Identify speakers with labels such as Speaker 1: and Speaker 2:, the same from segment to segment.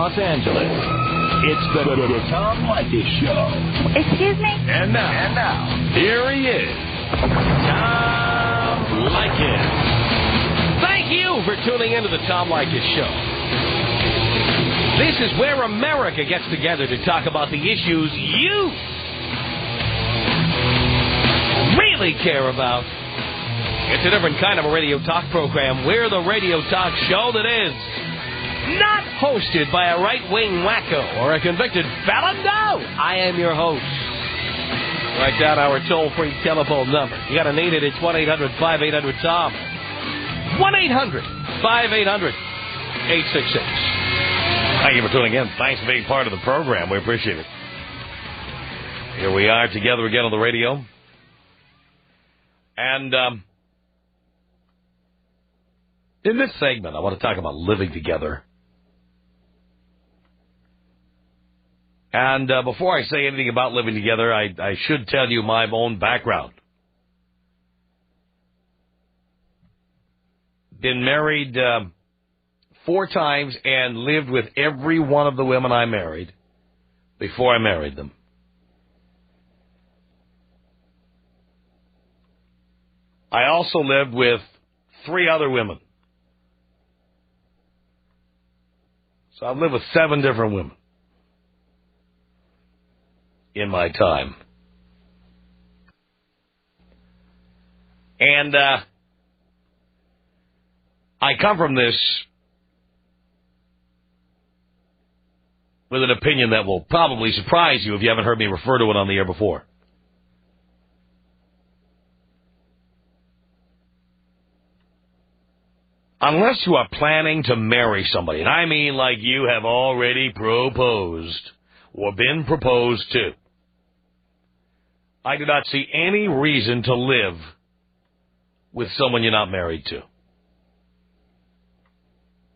Speaker 1: Los Angeles. It's the Tom Leykis Show.
Speaker 2: Excuse me?
Speaker 1: And now, here he is, Tom Leykis.
Speaker 3: Thank you for tuning into the Tom Leykis Show. This is where America gets together to talk about the issues you really care about. It's a different kind of a radio talk program. We're the radio talk show that is not hosted by a right-wing wacko or a convicted felon. No, I am your host. Write down our toll-free telephone number. You got to need it. It's 1-800-5800-TOM. 1-800-5800-866. Thank you for tuning in. Thanks for being part of the program. We appreciate it. Here we are together again on the radio. And in this segment, I want to talk about living together. And before I say anything about living together, I should tell you my own background. Been married 4 times and lived with every one of the women I married before I married them. I also lived with 3 other women. So I've lived with 7 different women in my time. And I come from this with an opinion that will probably surprise you if you haven't heard me refer to it on the air before. Unless you are planning to marry somebody, and I mean like you have already proposed or been proposed to, I do not see any reason to live with someone you're not married to.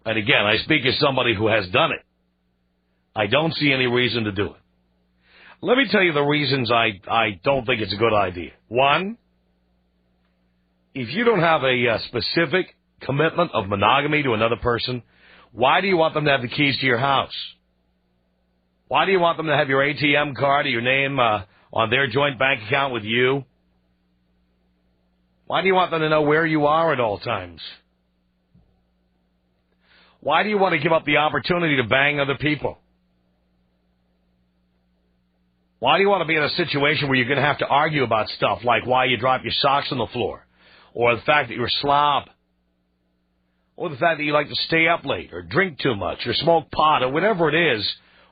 Speaker 3: And again, I speak as somebody who has done it. I don't see any reason to do it. Let me tell you the reasons I don't think it's a good idea. 1, if you don't have a specific commitment of monogamy to another person, why do you want them to have the keys to your house? Why do you want them to have your ATM card or your name on their joint bank account with you? Why do you want them to know where you are at all times? Why do you want to give up the opportunity to bang other people? Why do you want to be in a situation where you're going to have to argue about stuff like why you drop your socks on the floor, or the fact that you're a slob, or the fact that you like to stay up late, or drink too much, or smoke pot, or whatever it is?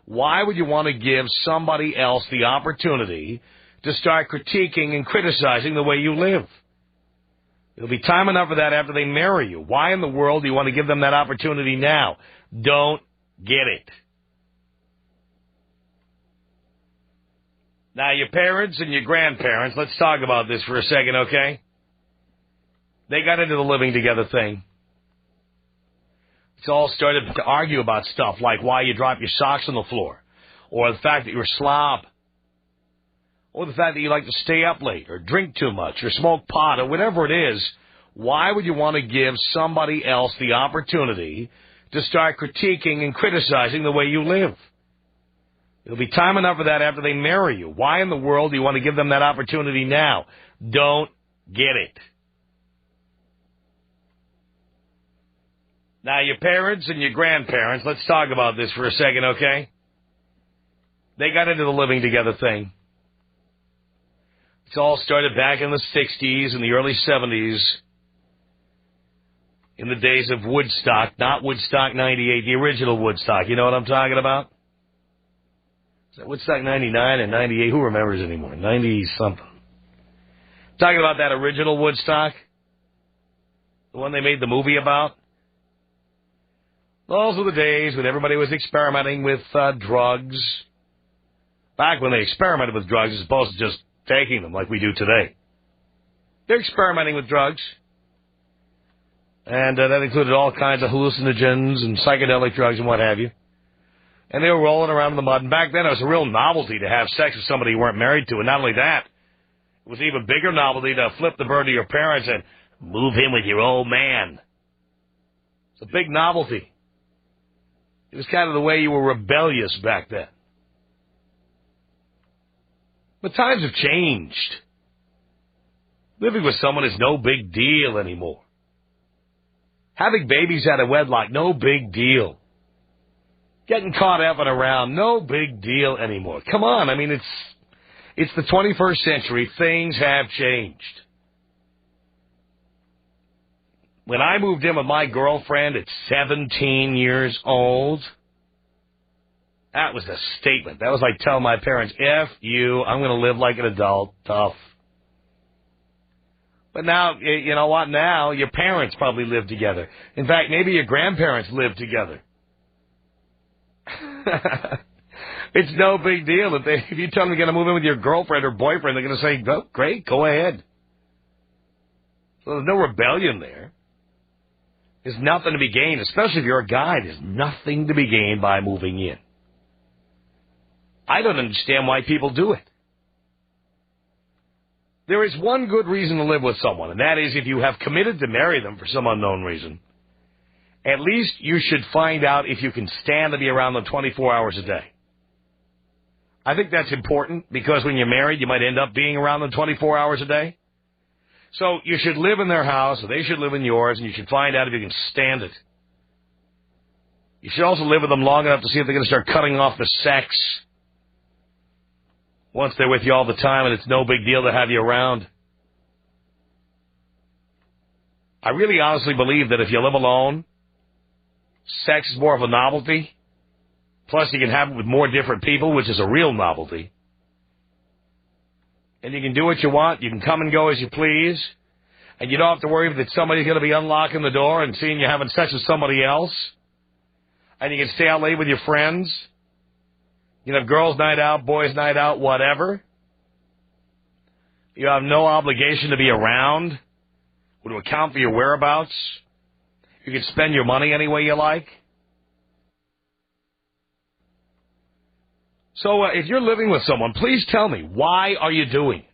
Speaker 3: Why would you want to give somebody else the opportunity to start critiquing and criticizing the way you live? There'll be time enough for that after they marry you. Why in the world do you want to give them that opportunity now? Don't get it. Now, your parents and your grandparents, let's talk about this for a second, okay? They got into the living together thing. It's all started to argue about stuff like why you drop your socks on the floor, or the fact that you're a slob, or the fact that you like to stay up late, or drink too much, or smoke pot, or whatever it is. Why would you want to give somebody else the opportunity to start critiquing and criticizing the way you live? There'll be time enough for that after they marry you. Why in the world do you want to give them that opportunity now? Don't get it. Now, your parents and your grandparents, let's talk about this for a second, okay? They got into the living together thing. It's all started back in the 60s and the early 70s, in the days of Woodstock, not Woodstock 98, the original Woodstock. You know what I'm talking about? Is that Woodstock 99 and 98? Who remembers anymore? 90-something. Talking about that original Woodstock? The one they made the movie about? Those were the days when everybody was experimenting with drugs. Back when they experimented with drugs as opposed to just taking them like we do today. They're experimenting with drugs. And that included all kinds of hallucinogens and psychedelic drugs and what have you. And they were rolling around in the mud. And back then it was a real novelty to have sex with somebody you weren't married to. And not only that, it was an even bigger novelty to flip the bird to your parents and move in with your old man. It's a big novelty. It was kind of the way you were rebellious back then. But times have changed. Living with someone is no big deal anymore. Having babies out of wedlock, no big deal. Getting caught up and around, no big deal anymore. Come on, I mean, it's the 21st century. Things have changed. When I moved in with my girlfriend at 17 years old, that was a statement. That was like telling my parents, F you, I'm going to live like an adult, tough. But now, you know what, now your parents probably live together. In fact, maybe your grandparents live together. It's no big deal. If you tell them you're going to move in with your girlfriend or boyfriend, they're going to say, oh, great, go ahead. So there's no rebellion there. There's nothing to be gained, especially if you're a guy. There's nothing to be gained by moving in. I don't understand why people do it. There is one good reason to live with someone, and that is if you have committed to marry them for some unknown reason, at least you should find out if you can stand to be around them 24 hours a day. I think that's important because when you're married, you might end up being around them 24 hours a day. So you should live in their house, or they should live in yours, and you should find out if you can stand it. You should also live with them long enough to see if they're going to start cutting off the sex once they're with you all the time and it's no big deal to have you around. I really honestly believe that if you live alone, sex is more of a novelty. Plus, you can have it with more different people, which is a real novelty. And you can do what you want. You can come and go as you please. And you don't have to worry that somebody's going to be unlocking the door and seeing you having sex with somebody else. And you can stay out late with your friends. You can have girls' night out, boys' night out, whatever. You have no obligation to be around or to account for your whereabouts. You can spend your money any way you like. So if you're living with someone, please tell me, why are you doing it?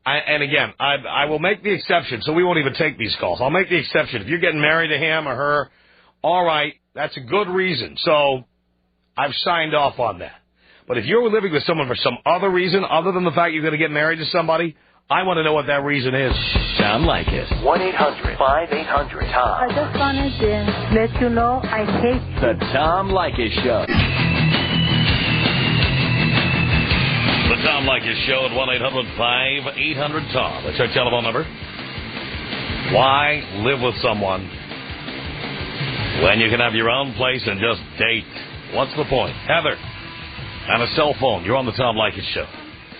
Speaker 3: And again, I will make the exception, so we won't even take these calls. I'll make the exception. If you're getting married to him or her, all right, that's a good reason. So I've signed off on that. But if you're living with someone for some other reason, other than the fact you're going to get married to somebody, I want to know what that reason is.
Speaker 1: Tom Leykis. 1-800-5800-TOM.
Speaker 2: I just wanted to let you know I hate you.
Speaker 1: The Tom Leykis Show.
Speaker 3: The Tom Leykis Show at 1-800-5800-TOM. That's our telephone number. Why live with someone when you can have your own place and just date? What's the point? Heather, on a cell phone. You're on the Tom Leykis Show.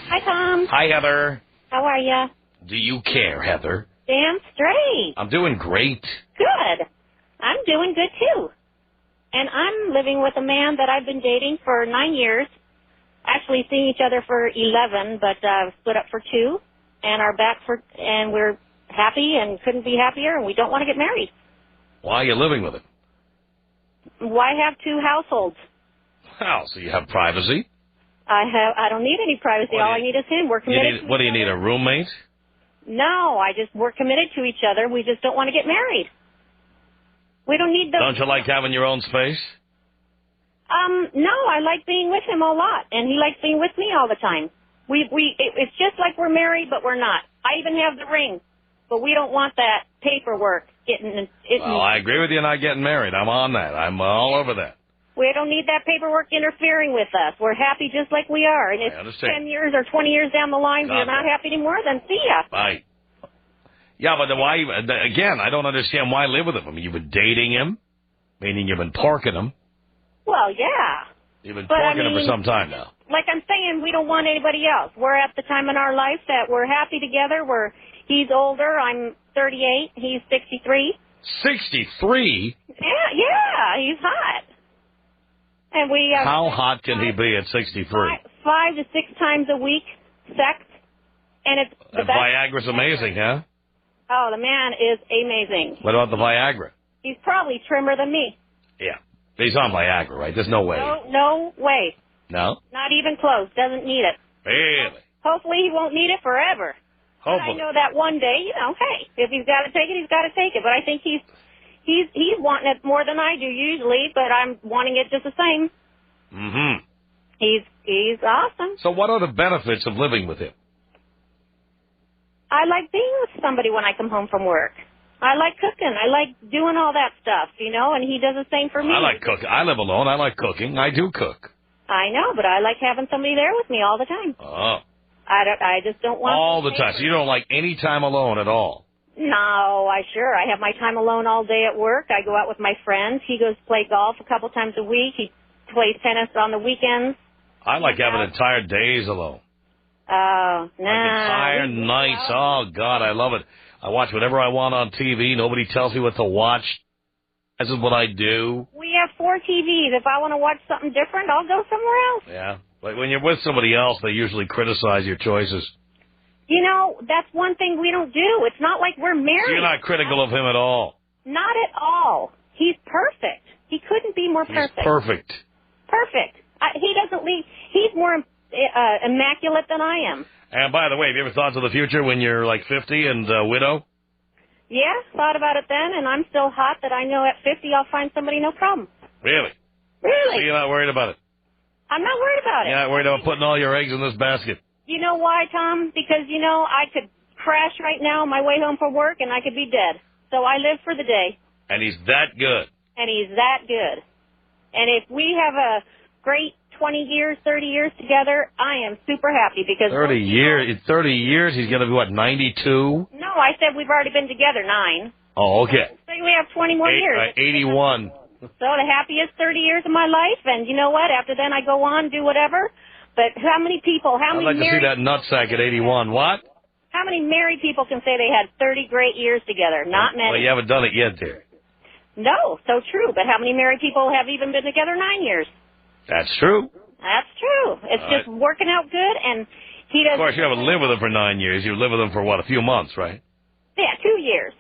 Speaker 4: Hi, Tom.
Speaker 3: Hi, Heather.
Speaker 4: How are you?
Speaker 3: Do you care, Heather?
Speaker 4: Damn straight.
Speaker 3: I'm doing great.
Speaker 4: Good. I'm doing good, too. And I'm living with a man that I've been dating for 9 years. Actually seeing each other for 11, but split up for 2. And are back and we're happy and couldn't be happier, and we don't want to get married.
Speaker 3: Why are you living with him?
Speaker 4: Why have 2 households?
Speaker 3: Well, so you have privacy.
Speaker 4: I don't need any privacy. All I need is him. We're committed.
Speaker 3: What do you need, a roommate?
Speaker 4: No, we're committed to each other. We just don't want to get married. We don't need the...
Speaker 3: Don't you like having your own space?
Speaker 4: No, I like being with him a lot, and he likes being with me all the time. It's just like we're married, but we're not. I even have the ring, but we don't want that paperwork getting...
Speaker 3: Well, I agree with you not getting married. I'm on that. I'm all over that.
Speaker 4: We don't need that paperwork interfering with us. We're happy just like we are. And if 10 years or 20 years down the line we're not happy anymore, then see ya.
Speaker 3: Bye. Yeah, but why? Again, I don't understand why live with him. I mean, you've been dating him, meaning you've been parking him.
Speaker 4: Well, yeah.
Speaker 3: You've been parking him for some time now.
Speaker 4: Like I'm saying, we don't want anybody else. We're at the time in our life that we're happy together. He's older. I'm 38. He's 63.
Speaker 3: 63?
Speaker 4: Yeah, he's hot. And we
Speaker 3: how hot can he be at 63?
Speaker 4: 5 to 6 times a week, sex, and it's the best.
Speaker 3: Viagra's amazing, huh?
Speaker 4: Oh, the man is amazing.
Speaker 3: What about the Viagra?
Speaker 4: He's probably trimmer than me.
Speaker 3: Yeah, he's on Viagra, right? There's no way.
Speaker 4: No way.
Speaker 3: No?
Speaker 4: Not even close. Doesn't need it.
Speaker 3: Really?
Speaker 4: Hopefully he won't need it forever.
Speaker 3: Hopefully.
Speaker 4: But I know that one day, hey, if he's got to take it, he's got to take it. But I think he's He's wanting it more than I do usually, but I'm wanting it just the same.
Speaker 3: Mm-hmm.
Speaker 4: He's awesome.
Speaker 3: So what are the benefits of living with him?
Speaker 4: I like being with somebody when I come home from work. I like cooking. I like doing all that stuff, you know, and he does the same for me.
Speaker 3: I like cooking. I live alone. I like cooking. I do cook.
Speaker 4: I know, but I like having somebody there with me all the time.
Speaker 3: Oh.
Speaker 4: I just don't want
Speaker 3: all the time. So you don't like any time alone at all?
Speaker 4: No, I have my time alone all day at work. I go out with my friends. He goes to play golf a couple times a week. He plays tennis on the weekends.
Speaker 3: I like having entire days alone.
Speaker 4: Oh, no.
Speaker 3: Like entire nights. Oh, God, I love it. I watch whatever I want on TV. Nobody tells me what to watch. This is what I do.
Speaker 4: We have 4 TVs. If I want to watch something different, I'll go somewhere else.
Speaker 3: Yeah. Like when you're with somebody else, they usually criticize your choices.
Speaker 4: You know, that's one thing we don't do. It's not like we're married.
Speaker 3: So you're not critical of him at all?
Speaker 4: Not at all. He's perfect. He couldn't be more perfect.
Speaker 3: He's perfect.
Speaker 4: Perfect. He doesn't leave. He's more immaculate than I am.
Speaker 3: And by the way, have you ever thought to the future when you're like 50 and a widow?
Speaker 4: Yeah, thought about it then, and I'm still hot that I know at 50 I'll find somebody no problem.
Speaker 3: Really?
Speaker 4: Really?
Speaker 3: So you're not worried about it?
Speaker 4: I'm not worried about it.
Speaker 3: You're not worried about putting all your eggs in this basket?
Speaker 4: You know why, Tom? Because, you know, I could crash right now on my way home from work and I could be dead. So I live for the day.
Speaker 3: And he's that good.
Speaker 4: And he's that good. And if we have a great 20 years, 30 years together, I am super happy because...
Speaker 3: 30 years? In 30 years, he's going to be, what, 92?
Speaker 4: No, I said we've already been together 9.
Speaker 3: Oh, okay.
Speaker 4: So we have 20 more years.
Speaker 3: 81.
Speaker 4: So the happiest 30 years of my life, and you know what? After then I go on, do whatever. But how many people,
Speaker 3: I'd like to see that nutsack at 81. What?
Speaker 4: How many married people can say they had 30 great years together? Not many.
Speaker 3: Well, you haven't done it yet, dear.
Speaker 4: No, so true. But how many married people have even been together 9 years?
Speaker 3: That's true.
Speaker 4: That's true. It's just working out good, and he does.
Speaker 3: Of course, you haven't lived with him for 9 years. You lived with him for, what, a few months, right?
Speaker 4: Yeah, 2 years.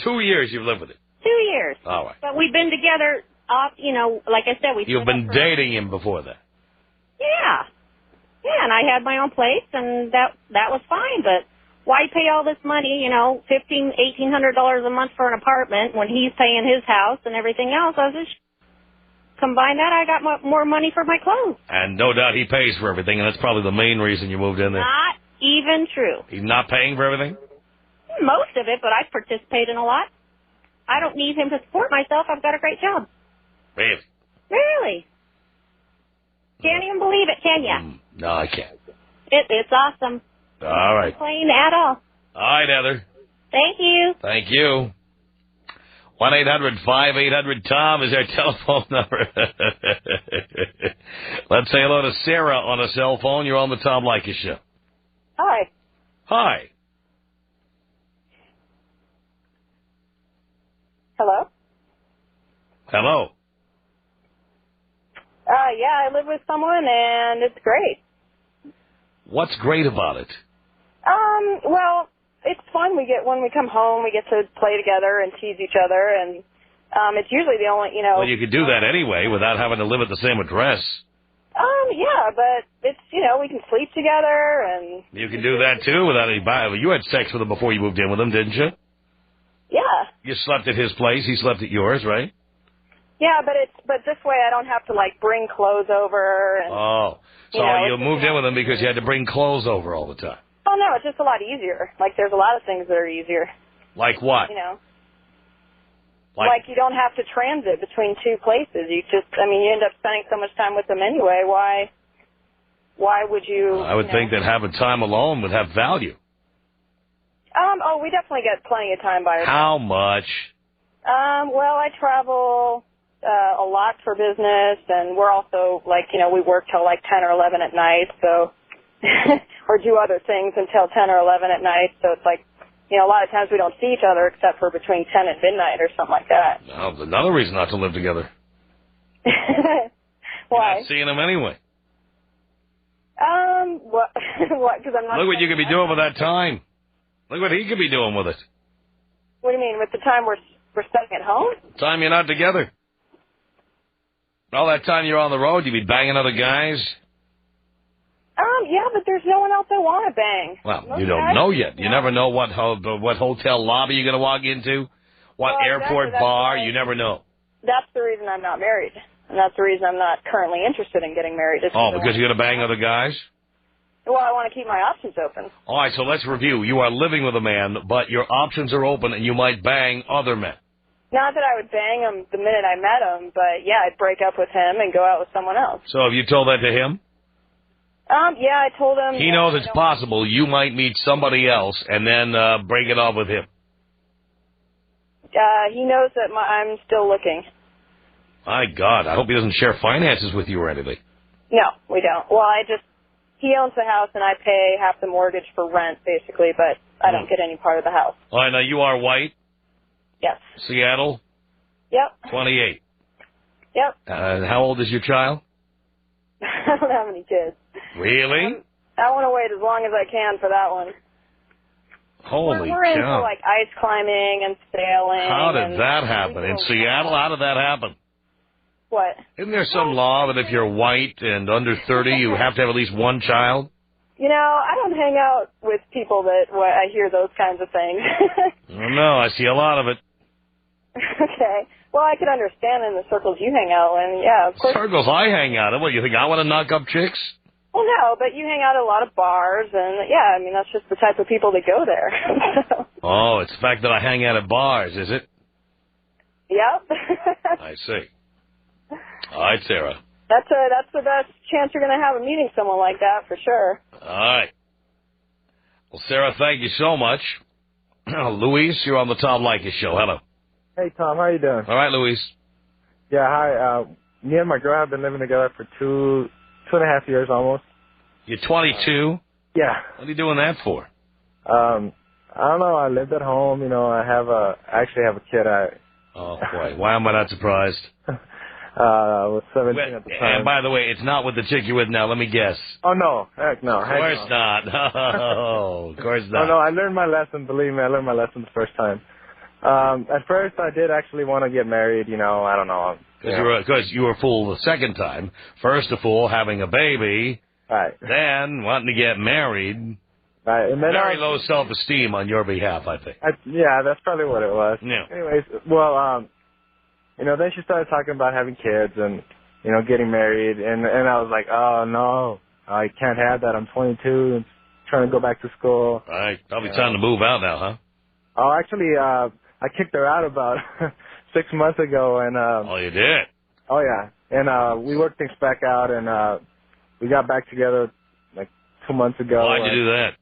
Speaker 3: 2 years you've lived with him.
Speaker 4: 2 years.
Speaker 3: All right.
Speaker 4: But we've been together, you know, like I said,
Speaker 3: You've been dating him before that.
Speaker 4: Yeah. Yeah, and I had my own place, and that was fine. But why pay all this money, you know, $1,800 a month for an apartment when he's paying his house and everything else? I was just combine that, I got more money for my clothes. And
Speaker 3: no doubt he pays for everything, and that's probably the main reason you moved in there.
Speaker 4: Not even true.
Speaker 3: He's not paying for everything?
Speaker 4: Most of it, but I participate in a lot. I don't need him to support myself. I've got a great job.
Speaker 3: Really?
Speaker 4: Really? Can't even believe it, can you?
Speaker 3: No, I can't.
Speaker 4: It's awesome.
Speaker 3: All right.
Speaker 4: Not playing at all.
Speaker 3: All right, Heather.
Speaker 4: Thank you.
Speaker 3: Thank you. 1-800-5800-TOM is our telephone number. Let's say hello to Sarah on a cell phone. You're on the Tom Leykis Show.
Speaker 2: Hi.
Speaker 3: Hi.
Speaker 2: Hello?
Speaker 3: Hello.
Speaker 2: Yeah, I live with someone, and it's great.
Speaker 3: What's great about it?
Speaker 2: Well, it's fun. When we come home, we get to play together and tease each other, and it's usually the only, you know...
Speaker 3: Well, you could do that anyway without having to live at the same address.
Speaker 2: Yeah, but it's, you know, we can sleep together, and...
Speaker 3: You can do that, too, without any... You had sex with him before you moved in with him, didn't you?
Speaker 2: Yeah.
Speaker 3: You slept at his place, he slept at yours, right?
Speaker 2: Yeah, but this way I don't have to, like, bring clothes over. And,
Speaker 3: so you moved in with him because you had to bring clothes over all the time.
Speaker 2: Oh, no, it's just a lot easier. Like, there's a lot of things that are easier.
Speaker 3: Like what?
Speaker 2: You know. Like you don't have to transit between two places. You end up spending so much time with them anyway. Why would you...
Speaker 3: I would think that having time alone would have value.
Speaker 2: We definitely get plenty of time by ourselves.
Speaker 3: How much?
Speaker 2: Well, I travel a lot for business, and we're also, like, you know, we work till like 10 or 11 at night, so, or do other things until 10 or 11 at night, so it's like, you know, a lot of times we don't see each other except for between 10 and midnight or something like that.
Speaker 3: Well, another reason not to live together.
Speaker 2: Why?
Speaker 3: You're not seeing them anyway.
Speaker 2: What? Because I'm not...
Speaker 3: Look what you could be doing with that time. Look what he could be doing with it.
Speaker 2: What do you mean, with the time we're spending at home?
Speaker 3: Time you're not together. All that time you're on the road, you'd be banging other guys.
Speaker 2: Yeah, but there's no one else I want to bang.
Speaker 3: Well, you don't know yet. You never know what hotel lobby you're going to walk into, What,
Speaker 2: Well,
Speaker 3: airport,
Speaker 2: exactly,
Speaker 3: bar?
Speaker 2: why-
Speaker 3: You never know.
Speaker 2: That's the reason I'm not married. And that's the reason I'm not currently interested in getting married. is
Speaker 3: Oh,
Speaker 2: I
Speaker 3: because
Speaker 2: wanna-
Speaker 3: you're going to bang other guys?
Speaker 2: Well, I want to keep my options open.
Speaker 3: All right, so let's review. You are living with a man, but your options are open, and you might bang other men.
Speaker 2: Not that I would bang him the minute I met him, but yeah, I'd break up with him and go out with someone else.
Speaker 3: So have you told that to him?
Speaker 2: Yeah, I told him.
Speaker 3: He knows it's possible you might meet somebody else and then break it off with him.
Speaker 2: He knows that I'm still looking.
Speaker 3: My God, I hope he doesn't share finances with you or anything.
Speaker 2: No, we don't. Well, he owns the house and I pay half the mortgage for rent, basically, but I don't get any part of the house.
Speaker 3: All right, now you are white,
Speaker 2: Yes.
Speaker 3: Seattle,
Speaker 2: Yep.
Speaker 3: 28.
Speaker 2: Yep.
Speaker 3: How old is your child?
Speaker 2: I don't have any kids.
Speaker 3: Really?
Speaker 2: I want to wait as long as I can for that one.
Speaker 3: Holy
Speaker 2: We're into
Speaker 3: cow.
Speaker 2: like ice climbing and sailing.
Speaker 3: How did
Speaker 2: and
Speaker 3: that happen? In Seattle, how did that happen?
Speaker 2: What?
Speaker 3: Isn't there some law that if you're white and under 30, you have to have at least one child?
Speaker 2: You know, I don't hang out with people that I hear those kinds of things.
Speaker 3: I don't know. I see a lot of it.
Speaker 2: Okay. Well, I could understand in the circles you hang out in. Yeah, of course.
Speaker 3: Circles I hang out in. What, you think I want to knock up chicks?
Speaker 2: Well, no, but you hang out at a lot of bars, and yeah, I mean, that's just the type of people that go there.
Speaker 3: Oh, it's the fact that I hang out at bars, is it?
Speaker 2: Yep.
Speaker 3: I see. All right, Sarah.
Speaker 2: That's the best chance you're going to have of meeting someone like that, for sure.
Speaker 3: All right. Well, Sarah, thank you so much. Luis, you're on the Tom Leykis Show. Hello.
Speaker 5: Hey, Tom, how you doing?
Speaker 3: All right, Luis.
Speaker 5: Yeah, hi. Me and my girl have been living together for two and a half years almost.
Speaker 3: You're 22?
Speaker 5: Yeah.
Speaker 3: What are you doing that for?
Speaker 5: I don't know. I lived at home. You know, I actually have a kid.
Speaker 3: Oh, boy. Why am I not surprised?
Speaker 5: I was 17 at the time.
Speaker 3: And by the way, it's not with the chick you're with now. Let me guess.
Speaker 5: Oh, no. Heck no.
Speaker 3: Of course not. Oh, of course not.
Speaker 5: Oh, no. I learned my lesson. Believe me, I learned my lesson the first time. At first, I did actually want to get married. You know, I don't know.
Speaker 3: Because you were fooled the second time. First of all, having a baby.
Speaker 5: Right.
Speaker 3: Then wanting to get married.
Speaker 5: Right. And then
Speaker 3: Very low self-esteem on your behalf, I think.
Speaker 5: Yeah, that's probably what it was.
Speaker 3: Yeah.
Speaker 5: Anyways, well, you know, then she started talking about having kids and, you know, getting married. And I was like, oh, no, I can't have that. I'm 22 and trying to go back to school.
Speaker 3: Right. Probably time to move out now, huh?
Speaker 5: Oh, actually, I kicked her out about 6 months ago. And
Speaker 3: Oh, you did?
Speaker 5: Oh, yeah. And we worked things back out, and we got back together like 2 months ago.
Speaker 3: Why'd you do that?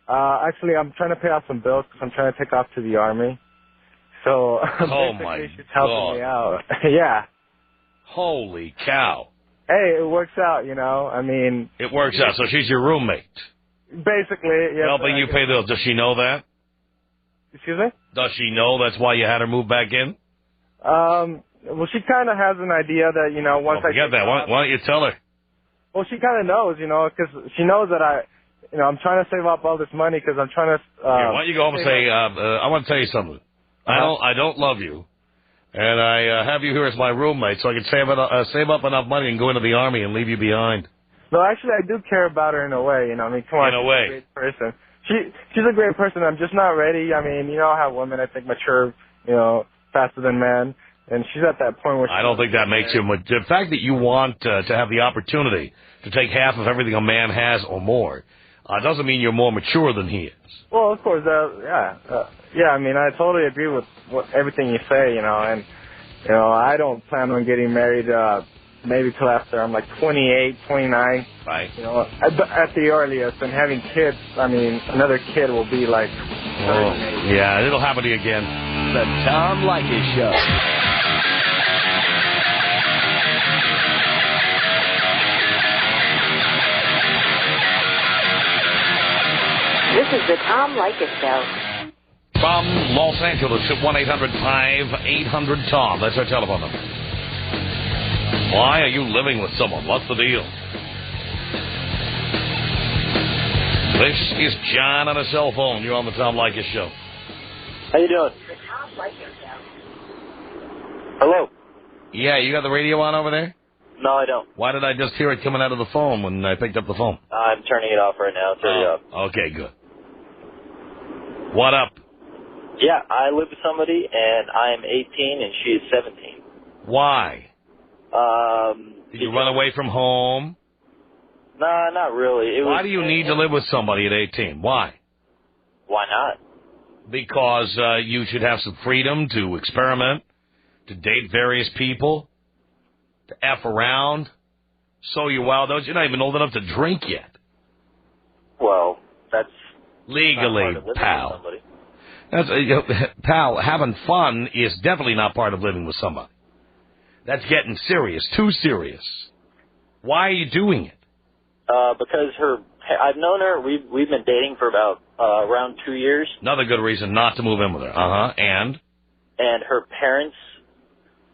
Speaker 5: Actually, I'm trying to pay off some bills because I'm trying to take off to the Army. So
Speaker 3: Oh,
Speaker 5: basically,
Speaker 3: my
Speaker 5: she's helping
Speaker 3: God.
Speaker 5: me out. Yeah.
Speaker 3: Holy cow.
Speaker 5: Hey, it works out, you know. I mean,
Speaker 3: It works out. So she's your roommate.
Speaker 5: basically, yeah.
Speaker 3: Helping you pay the bills. Does she know that?
Speaker 5: Excuse me?
Speaker 3: Does she know that's why you had her move back in?
Speaker 5: Well, she kind of has an idea that, you know, once I
Speaker 3: Forget that. Why don't you tell her?
Speaker 5: Well, she kind of knows, you know, because she knows that I'm trying to save up all this money because I'm trying to.
Speaker 3: Here, why don't you go home and say, I want to tell you something. I don't love you, and I have you here as my roommate, so I can save up enough money and go into the Army and leave you behind.
Speaker 5: No, actually, I do care about her in a way, you know. I mean, come on,
Speaker 3: In a
Speaker 5: she's
Speaker 3: way.
Speaker 5: a great person. She's a great person. I'm just not ready. I mean, you know how women, I think, mature, you know, faster than men. And she's at that point where
Speaker 3: I don't think that makes you much. The fact that you want to have the opportunity to take half of everything a man has or more doesn't mean you're more mature than he is.
Speaker 5: Well, of course, yeah. I mean, I totally agree with everything you say, you know. And you know, I don't plan on getting married maybe till after I'm like 28, 29.
Speaker 3: Right.
Speaker 5: You know, at the earliest. And having kids, I mean, another kid will be like.
Speaker 3: Yeah, it'll happen to you again.
Speaker 1: The Tom Leykis Show.
Speaker 6: This is the Tom Leykis Show.
Speaker 3: From Los Angeles at 1-800-5800-TOM. That's our telephone number. Why are you living with someone? What's the deal? This is John on a cell phone. You're on the Tom Leykis Show.
Speaker 7: How you doing?
Speaker 6: The Tom Leykis Show.
Speaker 7: Hello?
Speaker 3: Yeah, you got the radio on over there?
Speaker 7: No, I don't.
Speaker 3: Why did I just hear it coming out of the phone when I picked up the phone?
Speaker 7: I'm turning it off right now. Turn it off.
Speaker 3: Okay, good. What up?
Speaker 7: Yeah, I live with somebody, and I am 18, and she is 17.
Speaker 3: Why? Did you run away from home?
Speaker 7: Nah, not really.
Speaker 3: Why do you need to live with somebody at 18? Why?
Speaker 7: Why not?
Speaker 3: Because you should have some freedom to experiment, to date various people, to F around, sow your wild oats. You're not even old enough to drink yet.
Speaker 7: Well, that's...
Speaker 3: Legally, pal. That's, pal, having fun is definitely not part of living with somebody. That's getting serious, too serious. Why are you doing it?
Speaker 7: Because I've known her, we've been dating for about around 2 years.
Speaker 3: Another good reason not to move in with her. Uh-huh, and?
Speaker 7: And her parents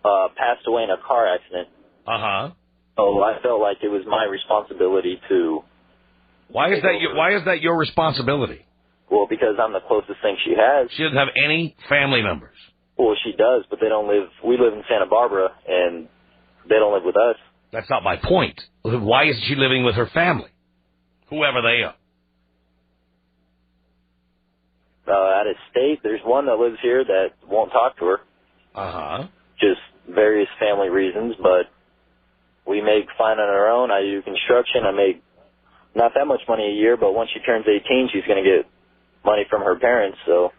Speaker 7: passed away in a car accident.
Speaker 3: Uh-huh.
Speaker 7: So I felt like it was my responsibility to...
Speaker 3: Why is that your responsibility?
Speaker 7: Well, because I'm the closest thing she has.
Speaker 3: She doesn't have any family members.
Speaker 7: Well, she does, but they don't live... We live in Santa Barbara, and they don't live with us.
Speaker 3: That's not my point. Why isn't she living with her family? Whoever they are.
Speaker 7: Out of state, there's one that lives here that won't talk to her.
Speaker 3: Uh-huh.
Speaker 7: Just various family reasons, but we make fine on our own. I do construction. I make not that much money a year, but once she turns 18, she's going to get money from her parents, so...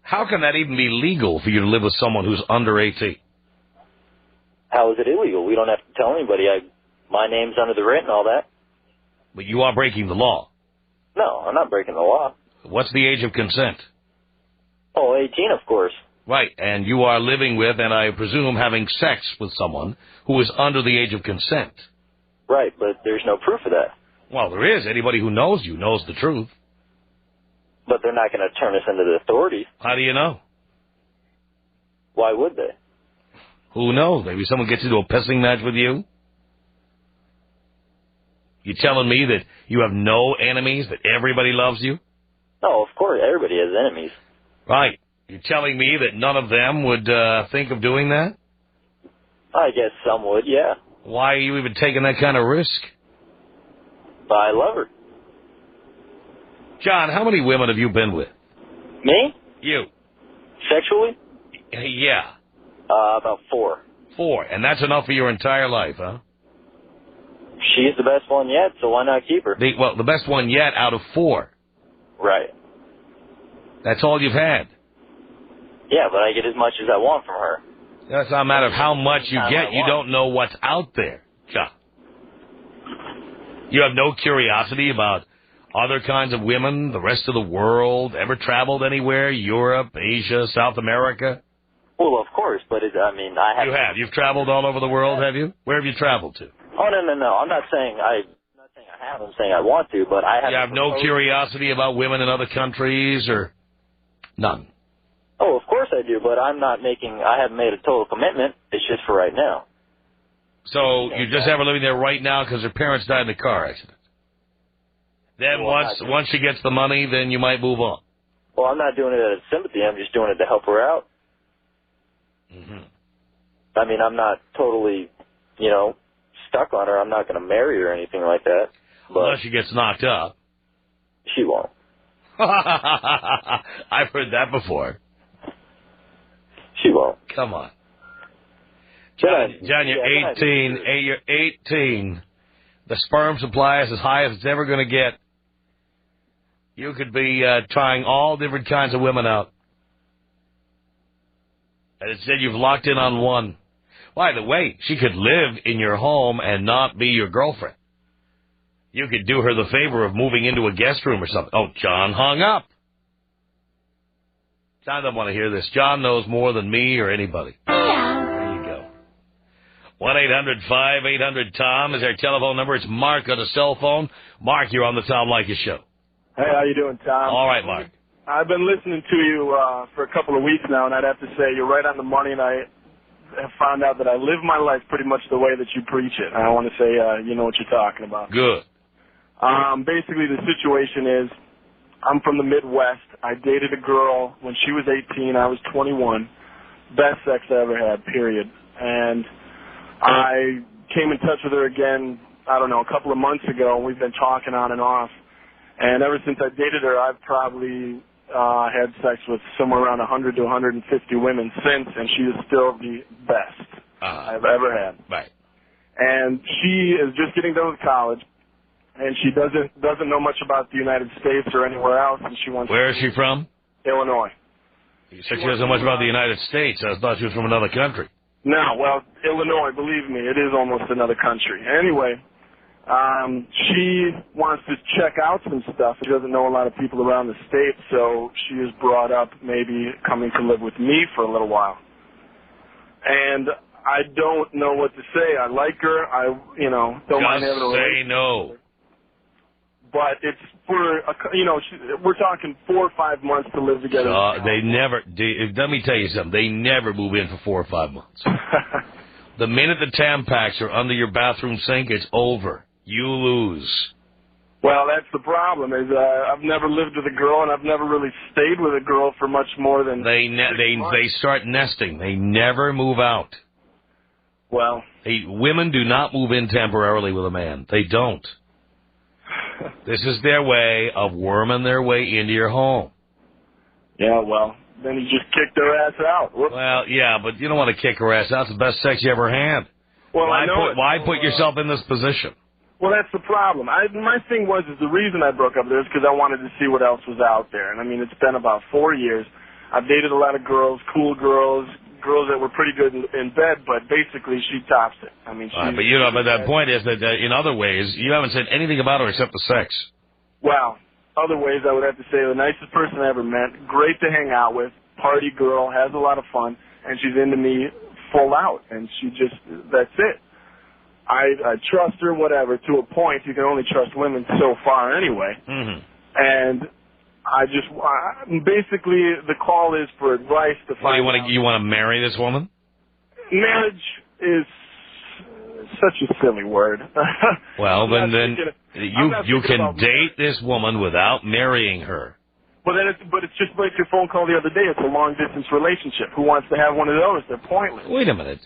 Speaker 3: How can that even be legal for you to live with someone who's under 18?
Speaker 7: How is it illegal? We don't have to tell anybody. My name's under the rent and all that.
Speaker 3: But you are breaking the law.
Speaker 7: No, I'm not breaking the law.
Speaker 3: What's the age of consent?
Speaker 7: Oh, 18, of course.
Speaker 3: Right, and you are living with, and I presume having sex with someone who is under the age of consent.
Speaker 7: Right, but there's no proof of that.
Speaker 3: Well, there is. Anybody who knows you knows the truth.
Speaker 7: But they're not going to turn us into the authorities.
Speaker 3: How do you know?
Speaker 7: Why would they?
Speaker 3: Who knows? Maybe someone gets into a pissing match with you? You telling me that you have no enemies, that everybody loves you?
Speaker 7: No, of course, everybody has enemies.
Speaker 3: Right. You're telling me that none of them would think of doing that?
Speaker 7: I guess some would, yeah.
Speaker 3: Why are you even taking that kind of risk?
Speaker 7: But I love her.
Speaker 3: John, how many women have you been with?
Speaker 7: Me?
Speaker 3: You.
Speaker 7: Sexually?
Speaker 3: Yeah.
Speaker 7: About 4.
Speaker 3: 4, and that's enough for your entire life, huh?
Speaker 7: She's the best one yet, so why not keep her?
Speaker 3: The best one yet out of 4.
Speaker 7: Right.
Speaker 3: That's all you've had.
Speaker 7: Yeah, but I get as much as I want from her.
Speaker 3: That's not a matter of how much you get. You don't know what's out there, John. You have no curiosity about other kinds of women, the rest of the world, ever traveled anywhere, Europe, Asia, South America?
Speaker 7: Well, of course, but I have...
Speaker 3: You have. You've traveled all over the world, have you? Where have you traveled to?
Speaker 7: Oh, no. I'm not saying I have. I'm saying I want to, but I have...
Speaker 3: You have no curiosity about women in other countries, or none?
Speaker 7: Oh, of course I do, but I haven't made a total commitment. It's just for right now.
Speaker 3: So you just have her living there right now because her parents died in a car accident. Then once she gets the money, then you might move on.
Speaker 7: Well, I'm not doing it out of sympathy. I'm just doing it to help her out.
Speaker 3: Mm-hmm.
Speaker 7: I'm not totally, stuck on her. I'm not going to marry her or anything like that. But
Speaker 3: unless she gets knocked up.
Speaker 7: She won't.
Speaker 3: I've heard that before.
Speaker 7: She won't.
Speaker 3: Come on. John, you're 18. You're 18. The sperm supply is as high as it's ever going to get. You could be trying all different kinds of women out. And instead you've locked in on one. By the way, she could live in your home and not be your girlfriend. You could do her the favor of moving into a guest room or something. Oh, John hung up. John doesn't want to hear this. John knows more than me or anybody. There you go. 1-800-5800-TOM is our telephone number. It's Mark on the cell phone. Mark, you're on the Tom Leykis Show.
Speaker 8: Hey, how you doing, Tom?
Speaker 3: All right, Mark.
Speaker 8: I've been listening to you for a couple of weeks now, and I'd have to say you're right on the money, and I have found out that I live my life pretty much the way that you preach it. I want to say you know what you're talking about.
Speaker 3: Good.
Speaker 8: Basically, the situation is I'm from the Midwest. I dated a girl when she was 18. I was 21. Best sex I ever had, period. And I came in touch with her again, I don't know, a couple of months ago, and we've been talking on and off. And ever since I dated her, I've probably had sex with somewhere around 100 to 150 women since, and she is still the best I've ever had.
Speaker 3: Right.
Speaker 8: And she is just getting done with college, and she doesn't know much about the United States or anywhere else, and she wants.
Speaker 3: Where is she from?
Speaker 8: Illinois.
Speaker 3: You said she doesn't know much about the United States. I thought she was from another country.
Speaker 8: No, well, Illinois, believe me, it is almost another country. Anyway, she wants to check out some stuff. She doesn't know a lot of people around the state, so she has brought up maybe coming to live with me for a little while. And I don't know what to say. I like her. I, don't mind having a relationship.
Speaker 3: Just say no.
Speaker 8: But it's for, we're talking 4 or 5 months to live together.
Speaker 3: They never, let me tell you something. They never move in for 4 or 5 months. The minute the Tampax are under your bathroom sink, it's over. You lose.
Speaker 8: Well, that's the problem. Is I've never lived with a girl, and I've never really stayed with a girl for much more than. They
Speaker 3: start nesting. They never move out.
Speaker 8: Well,
Speaker 3: women do not move in temporarily with a man. They don't. This is their way of worming their way into your home.
Speaker 8: Yeah, well, then you just kicked their ass out. Whoops.
Speaker 3: Well, yeah, but you don't want to kick her ass out. It's the best sex you ever had.
Speaker 8: Well,
Speaker 3: why put yourself in this position?
Speaker 8: Well, that's the problem. My thing is the reason I broke up with her is because I wanted to see what else was out there. And, I mean, it's been about 4 years. I've dated a lot of girls, cool girls that were pretty good in bed, but basically she tops it. I mean,
Speaker 3: but the point is that in other ways, you haven't said anything about her except the sex.
Speaker 8: Well, other ways I would have to say the nicest person I ever met, great to hang out with, party girl, has a lot of fun, and she's into me full out, and that's it. I trust her, whatever, to a point. You can only trust women so far anyway. Mm-hmm. And basically the call is for advice to find out.
Speaker 3: You want to marry this woman?
Speaker 8: Marriage is such a silly word.
Speaker 3: Well, then you can date this woman without marrying her.
Speaker 8: But it's just like your phone call the other day. It's a long-distance relationship. Who wants to have one of those? They're pointless.
Speaker 3: Wait a minute.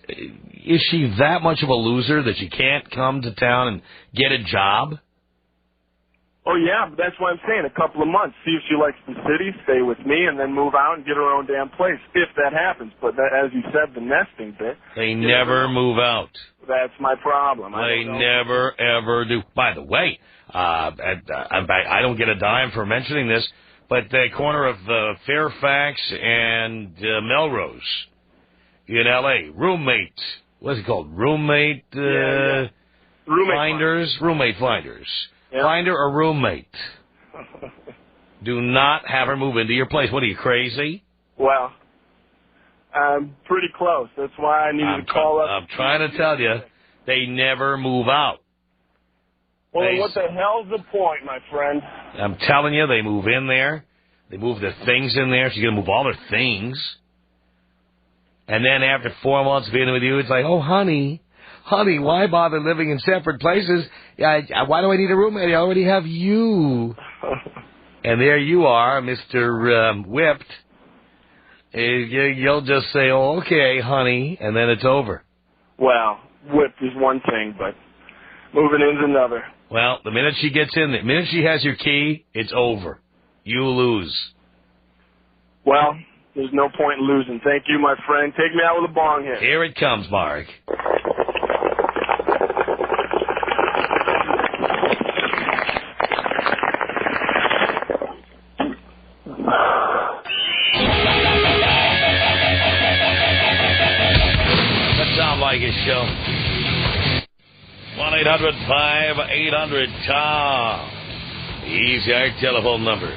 Speaker 3: Is she that much of a loser that she can't come to town and get a job?
Speaker 8: Oh, yeah, but that's what I'm saying. A couple of months. See if she likes the city, stay with me, and then move out and get her own damn place, if that happens. But as you said, the nesting bit.
Speaker 3: They never move out.
Speaker 8: That's my problem.
Speaker 3: They never, ever do. By the way, I don't get a dime for mentioning this, but the corner of Fairfax and Melrose in L.A., roommate. What's it called? Roommate finders? Roommate finders. Yeah. Find her a roommate. Do not have her move into your place. What are you, crazy?
Speaker 8: Well, I'm pretty close. That's why I needed to call up.
Speaker 3: I'm trying to tell you, they never move out.
Speaker 8: Well, what the hell's the point, my friend?
Speaker 3: I'm telling you, they move in there. They move their things in there. She's going to move all their things. And then after 4 months being with you, it's like, oh, honey, why bother living in separate places? Why do I need a roommate? I already have you. And there you are, Mr. Whipped. You'll just say, oh, okay, honey, and then it's over.
Speaker 8: Well, whipped is one thing, but moving in's another.
Speaker 3: Well, the minute she gets in, the minute she has your key, it's over. You lose.
Speaker 8: Well, there's no point in losing. Thank you, my friend. Take me out with a bong hit.
Speaker 3: Here it comes, Mark. Leykis Show. 1-800-5800-TOM. Easy, our telephone number.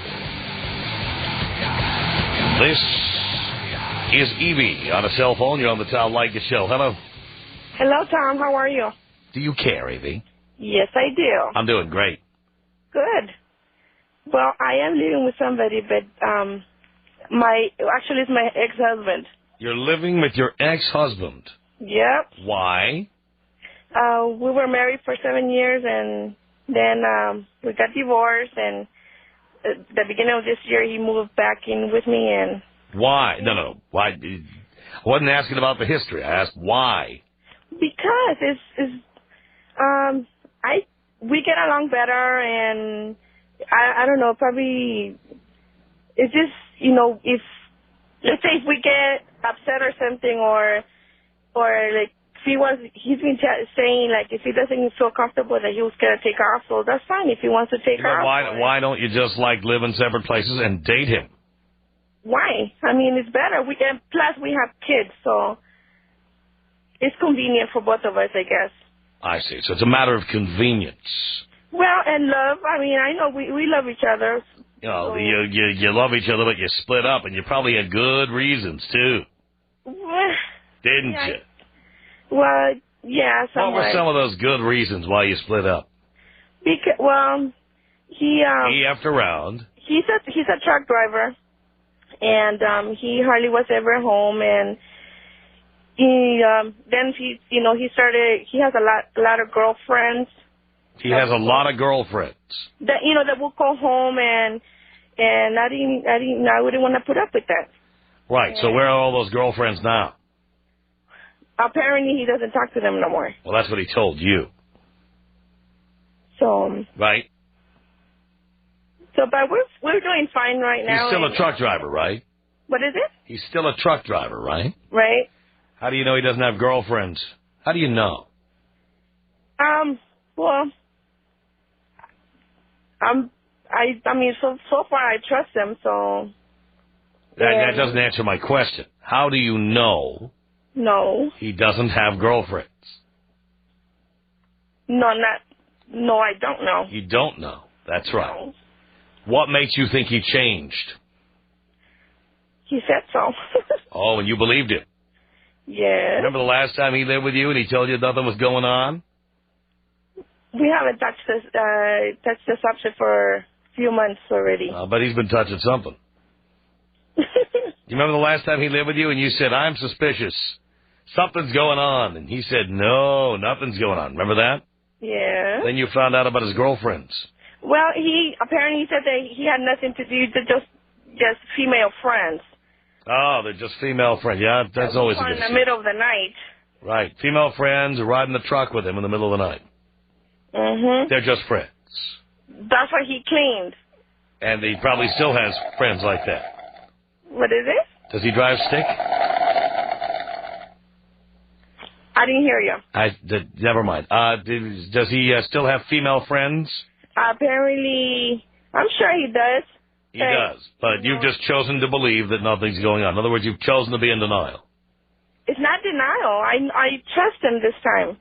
Speaker 3: This is Evie on a cell phone. You're on the Tom Leykis Show. Hello.
Speaker 9: Hello, Tom. How are you?
Speaker 3: Do you care, Evie?
Speaker 9: Yes, I do.
Speaker 3: I'm doing great.
Speaker 9: Good. Well, I am living with somebody, but it's my ex-husband.
Speaker 3: You're living with your ex-husband?
Speaker 9: Yep.
Speaker 3: Why?
Speaker 9: We were married for 7 years, and then we got divorced, and at the beginning of this year, he moved back in with me. And
Speaker 3: why? No. Why? I wasn't asking about the history. I asked why.
Speaker 9: Because we get along better, and I don't know, probably it's just, you know, if, let's say if we get upset or something, or like, he's been saying, like, if he doesn't feel comfortable that he was going to take off, so that's fine if he wants to take off.
Speaker 3: Why don't you just, like, live in separate places and date him?
Speaker 9: Why? I mean, it's better. Plus, we have kids, so it's convenient for both of us, I guess.
Speaker 3: I see. So it's a matter of convenience.
Speaker 9: Well, and love. I mean, I know we love each other.
Speaker 3: You know, so. you love each other, but you split up, and you probably had good reasons, too. Didn't you?
Speaker 9: Well, yeah, somewhat.
Speaker 3: What were some of those good reasons why you split up?
Speaker 9: Because, well, he
Speaker 3: effed around.
Speaker 9: He's a truck driver, and he hardly was ever home, and he has a lot of girlfriends.
Speaker 3: He has a lot of girlfriends.
Speaker 9: That will go home, and I wouldn't want to put up with that.
Speaker 3: Right. So where are all those girlfriends now?
Speaker 9: Apparently, he doesn't talk to them no more.
Speaker 3: Well, that's what he told you.
Speaker 9: So.
Speaker 3: Right.
Speaker 9: So, but we're doing fine right now.
Speaker 3: He's still a truck driver, right?
Speaker 9: What is it?
Speaker 3: He's still a truck driver, right?
Speaker 9: Right.
Speaker 3: How do you know he doesn't have girlfriends? How do you know?
Speaker 9: Well, I mean, so far I trust him, so.
Speaker 3: That doesn't answer my question. How do you know?
Speaker 9: No.
Speaker 3: He doesn't have girlfriends.
Speaker 9: No, I don't know.
Speaker 3: You don't know. That's right.
Speaker 9: No.
Speaker 3: What makes you think he changed?
Speaker 9: He said so.
Speaker 3: Oh, and you believed him?
Speaker 9: Yeah.
Speaker 3: Remember the last time he lived with you and he told you nothing was going on?
Speaker 9: We haven't touched the subject for a few months already.
Speaker 3: But he's been touching something. You remember the last time he lived with you and you said, I'm suspicious. Something's going on. And he said, no, nothing's going on. Remember that?
Speaker 9: Yeah.
Speaker 3: Then you found out about his girlfriends.
Speaker 9: Well, he said that he had nothing to do with just female friends.
Speaker 3: Oh, they're just female friends. Yeah, that's always a good
Speaker 9: in the middle of the night.
Speaker 3: Right. Female friends are riding the truck with him in the middle of the night.
Speaker 9: Mm-hmm.
Speaker 3: They're just friends.
Speaker 9: That's what he claimed.
Speaker 3: And he probably still has friends like that.
Speaker 9: What is it?
Speaker 3: Does he drive stick?
Speaker 9: I didn't hear you.
Speaker 3: Never mind. Does he still have female friends?
Speaker 9: Apparently, I'm sure he does.
Speaker 3: He does, but you've just chosen to believe that nothing's going on. In other words, you've chosen to be in denial.
Speaker 9: It's not denial. I trust him this time.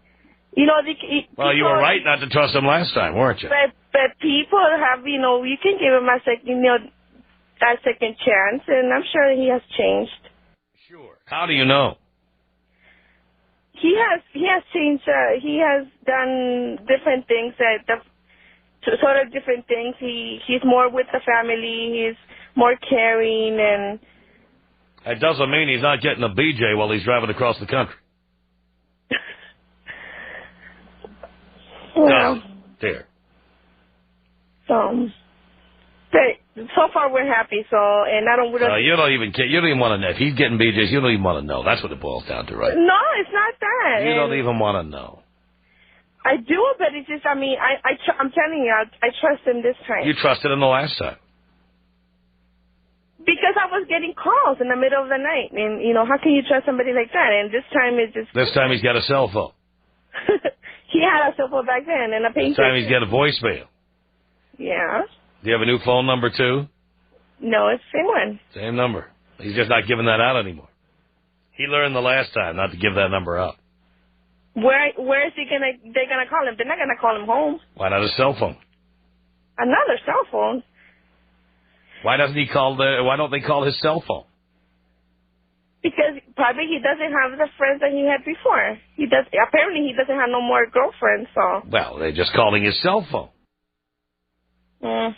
Speaker 3: Well, you were right not to trust him last time, weren't you?
Speaker 9: But people have, you can give him a second chance, and I'm sure he has changed.
Speaker 3: Sure. How do you know?
Speaker 9: He has changed. He has done different things sort of different things. He's more with the family. He's more caring, and
Speaker 3: that doesn't mean he's not getting a BJ while he's driving across the country.
Speaker 9: Well,
Speaker 3: there.
Speaker 9: So far we're happy. So, and I don't.
Speaker 3: You don't even care. You don't even want to know if he's getting BJs. You don't even want to know. That's what it boils down to, right?
Speaker 9: No, it's not that.
Speaker 3: You don't even want to know.
Speaker 9: I do, but it's just, I'm telling you, I trust him this time.
Speaker 3: You trusted him the last time.
Speaker 9: Because I was getting calls in the middle of the night. And, how can you trust somebody like that? And this time it's just...
Speaker 3: This time he's got a cell phone.
Speaker 9: He had a cell phone back then and a paycheck.
Speaker 3: This time he's got a voicemail.
Speaker 9: Yeah.
Speaker 3: Do you have a new phone number, too?
Speaker 9: No, it's the same one.
Speaker 3: Same number. He's just not giving that out anymore. He learned the last time not to give that number out.
Speaker 9: Where is they're gonna call him? They're not gonna call him home.
Speaker 3: Why not a cell phone?
Speaker 9: Another cell phone?
Speaker 3: Why don't they call his cell phone?
Speaker 9: Because probably he doesn't have the friends that he had before. Apparently he doesn't have no more girlfriends, so.
Speaker 3: Well, they're just calling his cell phone.
Speaker 9: I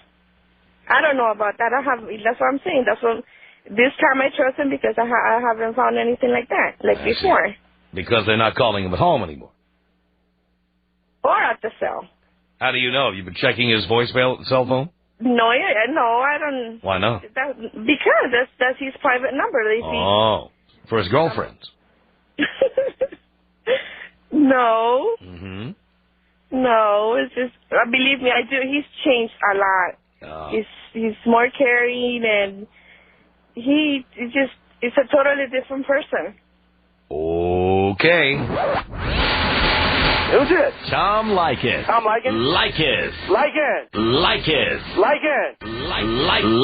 Speaker 9: don't know about that. That's what I'm saying. This time I trust him because I haven't found anything like that, before.
Speaker 3: Because they're not calling him at home anymore.
Speaker 9: Or at the cell.
Speaker 3: How do you know? You've been checking his voicemail cell phone?
Speaker 9: No, I don't.
Speaker 3: Why not?
Speaker 9: Because that's his private number.
Speaker 3: Oh, for his girlfriends.
Speaker 9: No.
Speaker 3: Mm-hmm.
Speaker 9: No, it's just, believe me, I do. He's changed a lot. He's more caring, and it's a totally different person.
Speaker 3: Okay.
Speaker 1: Who's it?
Speaker 3: Tom Leykis.
Speaker 1: Tom Leykis?
Speaker 3: Leykis.
Speaker 1: Leykis.
Speaker 3: Leykis.
Speaker 1: Leykis.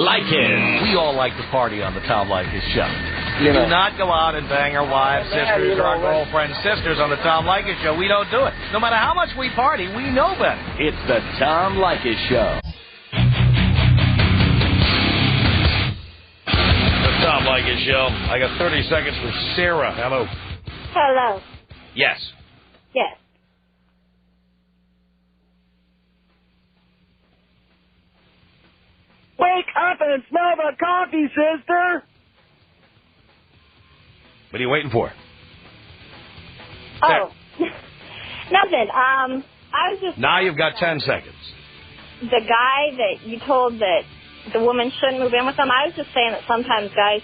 Speaker 3: Leykis. We all like to party on the Tom Leykis Show. We do not go out and bang our wives, sisters, or our girlfriends' sisters on the Tom Leykis Show. We don't do it. No matter how much we party, we know better. It's the Tom Leykis Show. The Tom Leykis Show. I got 30 seconds for Sarah. Hello.
Speaker 4: Hello.
Speaker 3: Yes.
Speaker 4: Yes.
Speaker 1: Wake up and smell the coffee, sister.
Speaker 3: What are you waiting for?
Speaker 4: Oh. Nothing. I was just...
Speaker 3: Now you've got 10 seconds.
Speaker 4: The guy that you told that the woman shouldn't move in with him, I was just saying that sometimes guys